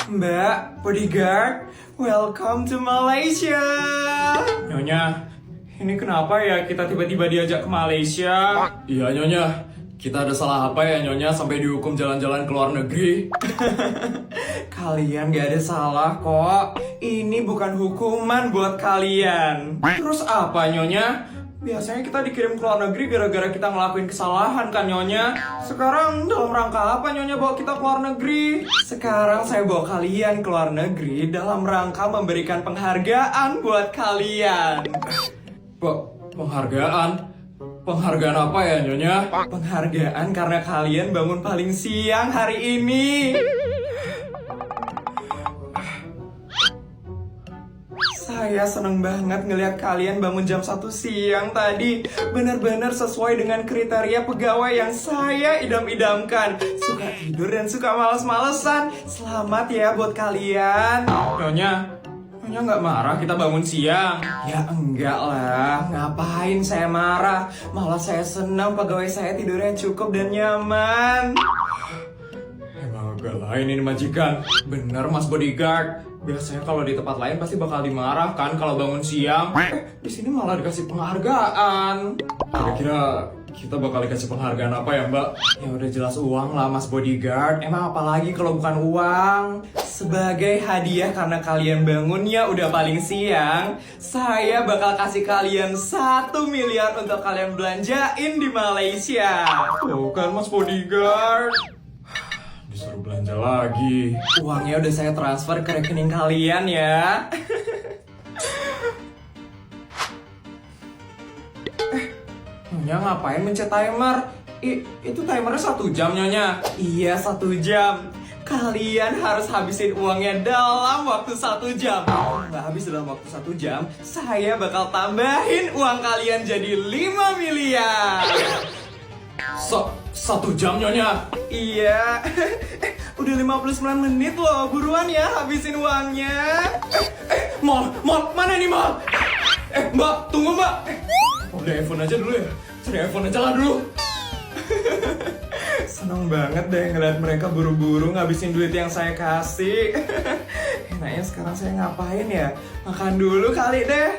Mbak, bodyguard, welcome to Malaysia. Nyonya, ini kenapa ya kita tiba-tiba diajak ke Malaysia? Iya Nyonya, kita ada salah apa ya Nyonya sampai dihukum jalan-jalan ke luar negeri? Kalian gak ada salah kok. Ini bukan hukuman buat kalian. Terus apa Nyonya? Biasanya kita dikirim ke luar negeri gara-gara kita ngelakuin kesalahan kan Nyonya? Sekarang dalam rangka apa Nyonya bawa kita ke luar negeri? Sekarang saya bawa kalian ke luar negeri dalam rangka memberikan penghargaan buat kalian. Penghargaan? Penghargaan apa ya Nyonya? Penghargaan karena kalian bangun paling siang hari ini. Saya seneng banget ngeliat kalian bangun jam 1 siang tadi. Benar-benar sesuai dengan kriteria pegawai yang saya idam-idamkan. Suka tidur dan suka males-malesan. Selamat ya buat kalian. Nyonya nggak marah kita bangun siang? Ya enggak lah, ngapain saya marah. Malah saya senang pegawai saya tidurnya cukup dan nyaman. Emang agak lain ini majikan. Bener Mas Bodyguard. Biasanya kalau di tempat lain pasti bakal dimarah kan kalau bangun siang. Di sini malah dikasih penghargaan. Kira-kira kita bakal dikasih penghargaan apa ya Mbak? Ya udah jelas uang lah Mas Bodyguard. Emang apalagi kalau bukan uang? Sebagai hadiah karena kalian bangunnya udah paling siang, saya bakal kasih kalian 1 miliar untuk kalian belanjain di Malaysia. Tuh kan Mas Bodyguard. Disuruh belanja lagi. Uangnya udah saya transfer ke rekening kalian ya. Nyonya ngapain mencet timer? Itu timernya 1 jam Nyonya. Iya 1 jam. Kalian harus habisin uangnya dalam waktu 1 jam. Kalau nggak habis dalam waktu 1 jam, saya bakal tambahin uang kalian jadi 5 miliar. 1 jam Nyonya? Iya. Udah 59 menit loh. Buruan ya habisin uangnya. Mal, mana ini Mal? Mbak, tunggu Mbak. Udah iPhone aja dulu ya. Cari iPhone aja lah dulu. Seneng banget deh ngeliat mereka buru-buru ngabisin duit yang saya kasih. Enaknya sekarang saya ngapain ya? Makan dulu kali deh.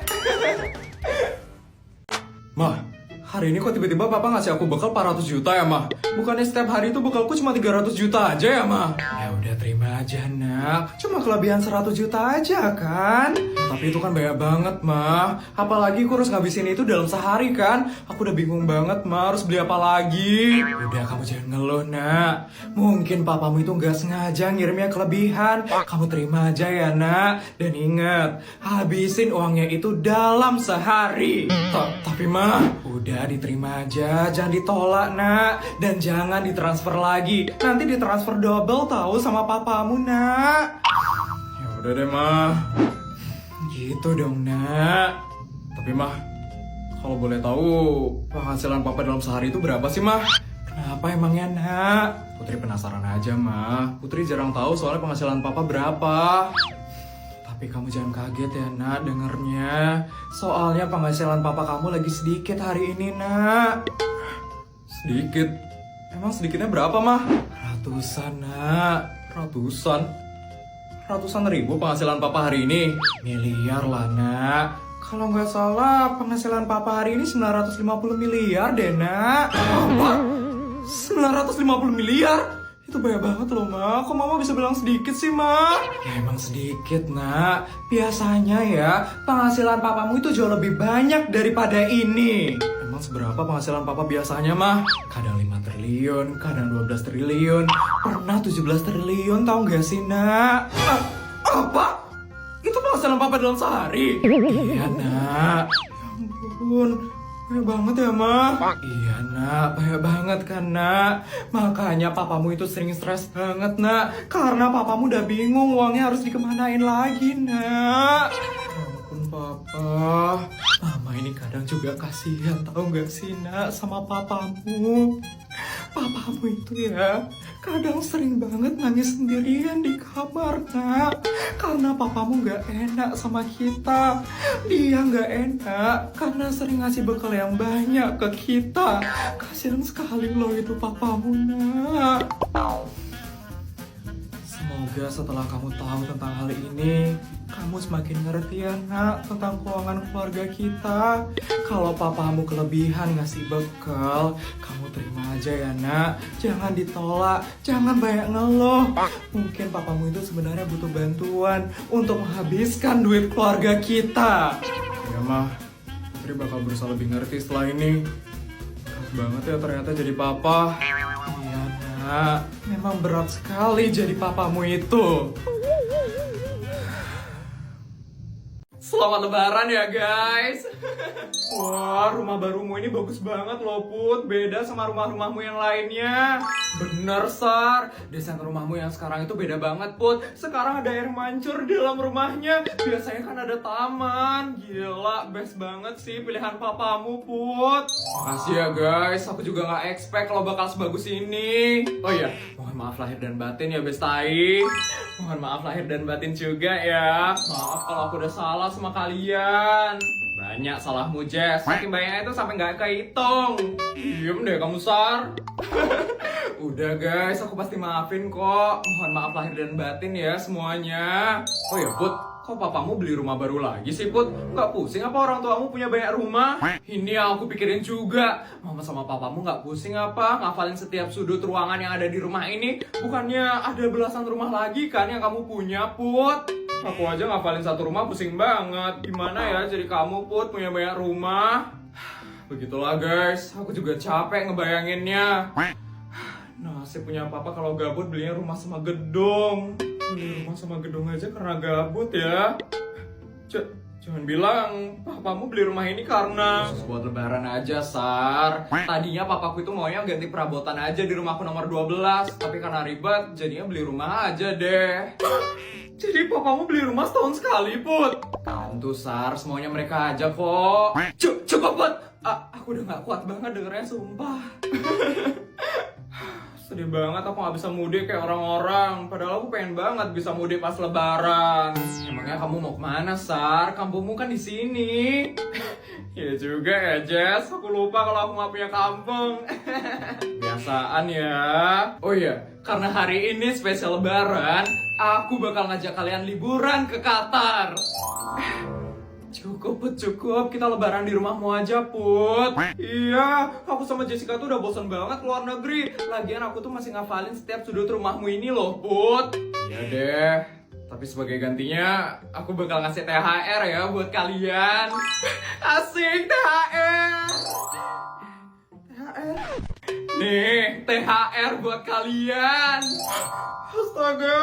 Mah, hari ini kok tiba-tiba papa ngasih aku bekal 400 juta ya Mah? Bukannya setiap hari itu bekalku cuma 300 juta aja ya Mah? Ya udah terima aja nak. Cuma kelebihan 100 juta aja kan? Tapi itu kan banyak banget Mah. Apalagi aku harus ngabisin itu dalam sehari kan? Aku udah bingung banget Mah, harus beli apa lagi? Udah kamu jangan ngeluh nak. Mungkin papamu itu nggak sengaja ngirimnya kelebihan. Kamu terima aja ya nak. Dan ingat, habisin uangnya itu dalam sehari. Tapi Mah, udah diterima aja, jangan ditolak nak. Dan jangan ditransfer lagi. Nanti ditransfer double tahu sama papamu nak. ya udah deh Mah. Gitu dong nak. Tapi Mah, kalau boleh tahu penghasilan papa dalam sehari itu berapa sih Mah? Kenapa emangnya nak? Putri penasaran aja Mah. Putri jarang tahu soalnya penghasilan papa berapa. Tapi kamu jangan kaget ya nak dengernya. Soalnya penghasilan papa kamu lagi sedikit hari ini nak. Sedikit? Emang sedikitnya berapa Mah? Ratusan nak. Ratusan? Ratusan ribu penghasilan papa hari ini? Miliar lah nak. Kalau nggak salah penghasilan papa hari ini 950 miliar deh nak. Apa? 950 miliar? Itu banyak banget loh Ma. Kok mama bisa bilang sedikit sih Ma? Ya emang sedikit nak. Biasanya ya penghasilan papamu itu jauh lebih banyak daripada ini. Emang seberapa penghasilan papa biasanya Mah? Kadang 5 triliun, kadang 12 triliun, pernah 17 triliun, tau gak sih nak? Apa? Itu penghasilan papa dalam sehari? Iya nak. Ya ampun, banyak banget ya Ma. Iya nak, banyak banget kan nak. Makanya papamu itu sering stres banget nak. Karena papamu udah bingung uangnya harus dikemanain lagi nak. Ya ampun papa. Mama ini kadang juga kasihan tau gak sih nak sama papamu. Papamu itu ya kadang sering banget nangis sendirian di kamar nak. Karena papamu gak enak sama kita. Dia gak enak karena sering ngasih bekal yang banyak ke kita. Kasihan sekali loh itu papamu nak. Semoga setelah kamu tahu tentang hal ini, kamu semakin ngerti ya nak tentang keuangan keluarga kita. Kalau papamu kelebihan ngasih bekal, kamu terima aja ya nak. Jangan ditolak, jangan banyak ngeluh. Mungkin papamu itu sebenarnya butuh bantuan untuk menghabiskan duit keluarga kita. Ya mah, Putri bakal berusaha lebih ngerti setelah ini. Berat banget ya ternyata jadi papa. Iya nak, memang berat sekali jadi papamu itu. Selamat lebaran ya guys. Wah, rumah barumu ini bagus banget loh Put. Beda sama rumah-rumahmu yang lainnya. Bener Sar, desain rumahmu yang sekarang itu beda banget Put. Sekarang ada air mancur di dalam rumahnya. Biasanya kan ada taman. Gila, best banget sih pilihan papamu Put. Makasih ya guys, aku juga gak expect kalau bakal sebagus ini. Oh iya, mohon maaf lahir dan batin ya Bestai. Mohon maaf lahir dan batin juga ya. Maaf kalau aku udah salah sama kalian. Banyak salahmu Jess, saking banyaknya itu sampai nggak kehitung. Diem deh kamu Sar. Udah guys, aku pasti maafin kok. Mohon maaf lahir dan batin ya semuanya. Oh ya Put, kok papamu beli rumah baru lagi sih Put? Nggak pusing apa orang tuamu punya banyak rumah? Ini yang aku pikirin juga. Mama sama papamu nggak pusing apa ngafalin setiap sudut ruangan yang ada di rumah ini? Bukannya ada belasan rumah lagi kan yang kamu punya Put? Aku aja ngafalin satu rumah pusing banget. Gimana ya jadi kamu Put punya banyak rumah? Begitulah guys, aku juga capek ngebayanginnya. Nasib punya papa kalau gabut belinya rumah sama gedung. Beli rumah sama gedung aja karena gabut ya. Jangan bilang papamu beli rumah ini karena khusus buat lebaran aja Sar. Tadinya papaku itu maunya ganti perabotan aja di rumahku nomor 12. Tapi karena ribet jadinya beli rumah aja deh. Jadi papamu beli rumah setahun sekali Put? Tentu Sar, semuanya mereka aja kok. Cukup Put, aku udah gak kuat banget dengernya sumpah. Sedih banget aku gak bisa mudik kayak orang-orang. Padahal aku pengen banget bisa mudik pas lebaran. Emangnya kamu mau kemana Sar? Kampungmu kan di sini. Ya juga ya Jess, aku lupa kalau aku gak punya kampung. Biasaan ya. Oh iya, karena hari ini spesial lebaran, aku bakal ngajak kalian liburan ke Qatar. Cukup Put, cukup. Kita lebaran di rumahmu aja Put. Iya, aku sama Jessica tuh udah bosan banget keluar negeri. Lagian aku tuh masih ngafalin setiap sudut rumahmu ini loh Put. Iya deh, tapi sebagai gantinya aku bakal ngasih THR ya buat kalian. Asik THR. THR. Nih, THR buat kalian. Astaga.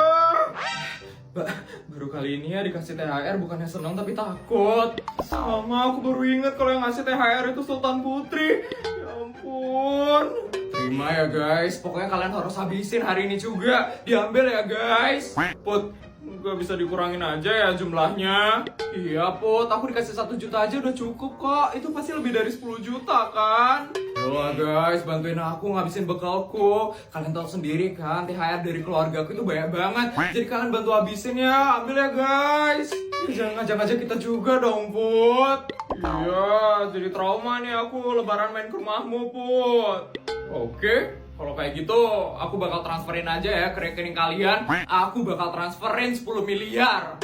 Baru kali ini ya dikasih THR, bukannya senang tapi takut. Sama aku baru inget kalau yang ngasih THR itu Sultan Putri. Ya ampun. Terima ya guys, pokoknya kalian harus habisin hari ini juga. Diambil ya guys. Put, gak bisa dikurangin aja ya jumlahnya. Iya Put, aku dikasih 1 juta aja udah cukup kok. Itu pasti lebih dari 10 juta kan. Yolah guys, bantuin aku ngabisin bekalku. Kalian tahu sendiri kan, THR dari keluargaku itu banyak banget. Jadi kalian bantu habisin ya, ambil ya guys. Jangan ngajak-ngajak kita juga dong Put. Iya, jadi trauma nih aku lebaran main ke rumahmu Put. Oke, kalau kayak gitu aku bakal transferin aja ya ke rekening kalian. Aku bakal transferin 10 miliar.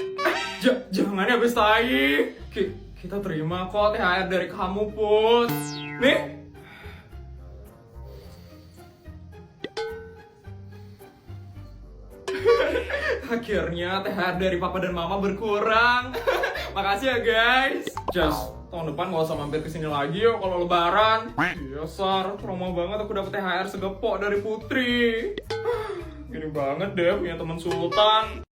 Jangan ya Bestai. Kita terima kok THR dari kamu Put. Nih. Akhirnya THR dari papa dan mama berkurang. Makasih ya guys. Just tahun depan gak usah mampir kesini lagi yuk kalau lebaran. Iya Sar, trauma banget aku dapet THR segepok dari Putri. Gini banget deh punya teman Sultan.